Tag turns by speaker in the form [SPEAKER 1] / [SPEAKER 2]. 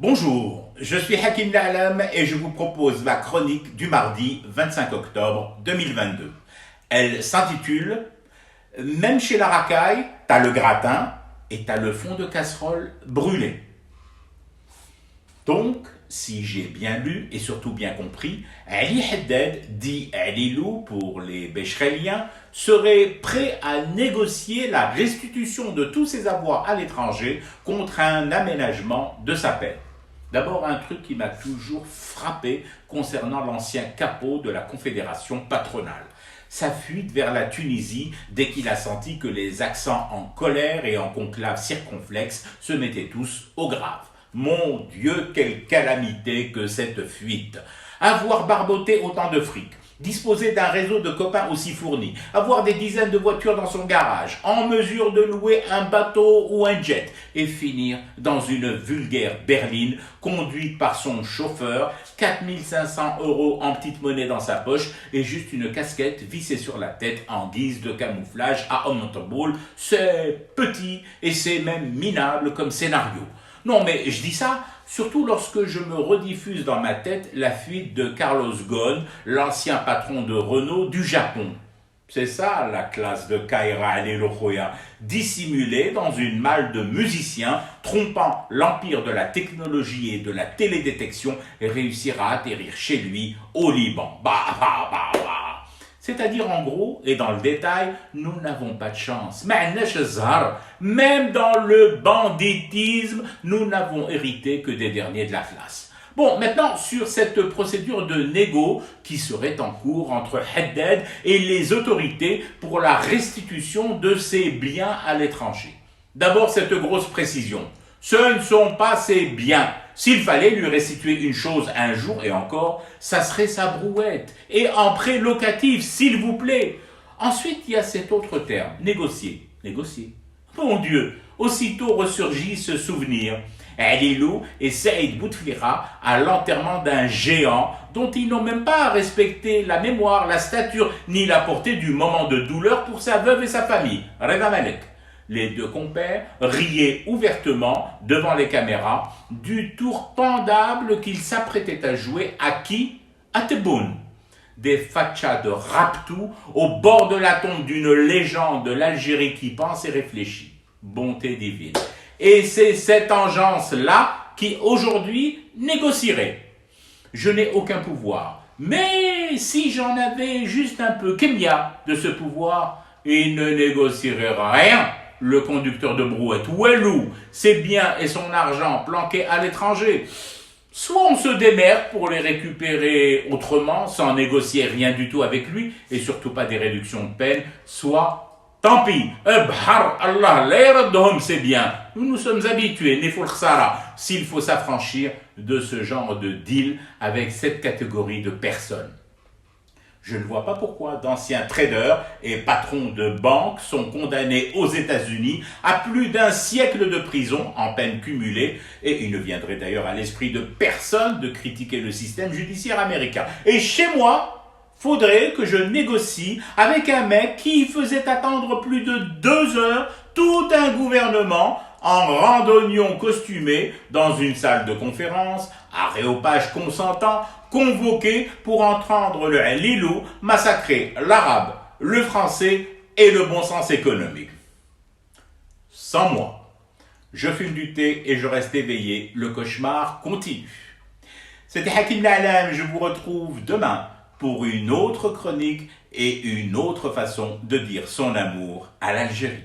[SPEAKER 1] Bonjour, je suis Hakim La'alam et je vous propose la chronique du mardi 25 octobre 2022. Elle s'intitule « Même chez la racaille, t'as le gratin et t'as le fond de casserole brûlé ». Donc, si j'ai bien lu et surtout bien compris, Ali Haddad, dit Alilou pour les Béchréliens, serait prêt à négocier la restitution de tous ses avoirs à l'étranger contre un aménagement de sa peine. D'abord, un truc qui m'a toujours frappé concernant l'ancien capot de la Confédération patronale. Sa fuite vers la Tunisie dès qu'il a senti que les accents en colère et en conclave circonflexe se mettaient tous au grave. Mon Dieu, quelle calamité que cette fuite! Avoir barboté autant de fric, disposer d'un réseau de copains aussi fourni, avoir des dizaines de voitures dans son garage, en mesure de louer un bateau ou un jet, et finir dans une vulgaire berline conduite par son chauffeur, 4500 € en petite monnaie dans sa poche et juste une casquette vissée sur la tête en guise de camouflage à Honorable. C'est petit et c'est même minable comme scénario. Non, mais je dis ça surtout lorsque je me rediffuse dans ma tête la fuite de Carlos Ghosn, l'ancien patron de Renault du Japon. C'est ça la classe de Kaira Alelochoya, dissimulée dans une malle de musiciens, trompant l'empire de la technologie et de la télédétection et réussir à atterrir chez lui au Liban. C'est-à-dire en gros, et dans le détail, nous n'avons pas de chance. Même dans le banditisme, nous n'avons hérité que des derniers de la classe. Bon, maintenant, sur cette procédure de négo qui serait en cours entre Haddad et les autorités pour la restitution de ses biens à l'étranger. D'abord, cette grosse précision. Ce ne sont pas ses biens. S'il fallait lui restituer une chose un jour et encore, ça serait sa brouette. Et en prêt locatif, s'il vous plaît. Ensuite, il y a cet autre terme, négocier. Négocier. Mon Dieu, aussitôt ressurgit ce souvenir. Alilou et Saïd Bouteflika à l'enterrement d'un géant dont ils n'ont même pas respecté la mémoire, la stature, ni la portée du moment de douleur pour sa veuve et sa famille. Reda Malek. Les deux compères riaient ouvertement devant les caméras du tour pendable qu'ils s'apprêtaient à jouer à qui? À Tebboune. Des fachas de raptou au bord de la tombe d'une légende de l'Algérie qui pense et réfléchit. Bonté divine. Et c'est cette engeance-là qui aujourd'hui négocierait. Je n'ai aucun pouvoir. Mais si j'en avais juste un peu, Kemia, de ce pouvoir, il ne négocierait rien. Le conducteur de brouette, Ouelou, ses biens et son argent planqués à l'étranger. Soit on se démerde pour les récupérer autrement, sans négocier rien du tout avec lui, et surtout pas des réductions de peine, soit, tant pis, Bhar Allah, l'air d'homme, c'est bien. Nous sommes habitués, Neful Khsara, s'il faut s'affranchir de ce genre de deal avec cette catégorie de personnes. Je ne vois pas pourquoi d'anciens traders et patrons de banques sont condamnés aux États-Unis à plus d'un siècle de prison en peine cumulée, et il ne viendrait d'ailleurs à l'esprit de personne de critiquer le système judiciaire américain. Et chez moi, faudrait que je négocie avec un mec qui faisait attendre plus de 2 heures tout un gouvernement en randonnion costumé dans une salle de conférence, aréopage consentant, convoqué pour entendre le Lilou massacrer l'arabe, le français et le bon sens économique. Sans moi, je fume du thé et je reste éveillé, le cauchemar continue. C'était Hakim La'alam, je vous retrouve demain pour une autre chronique et une autre façon de dire son amour à l'Algérie.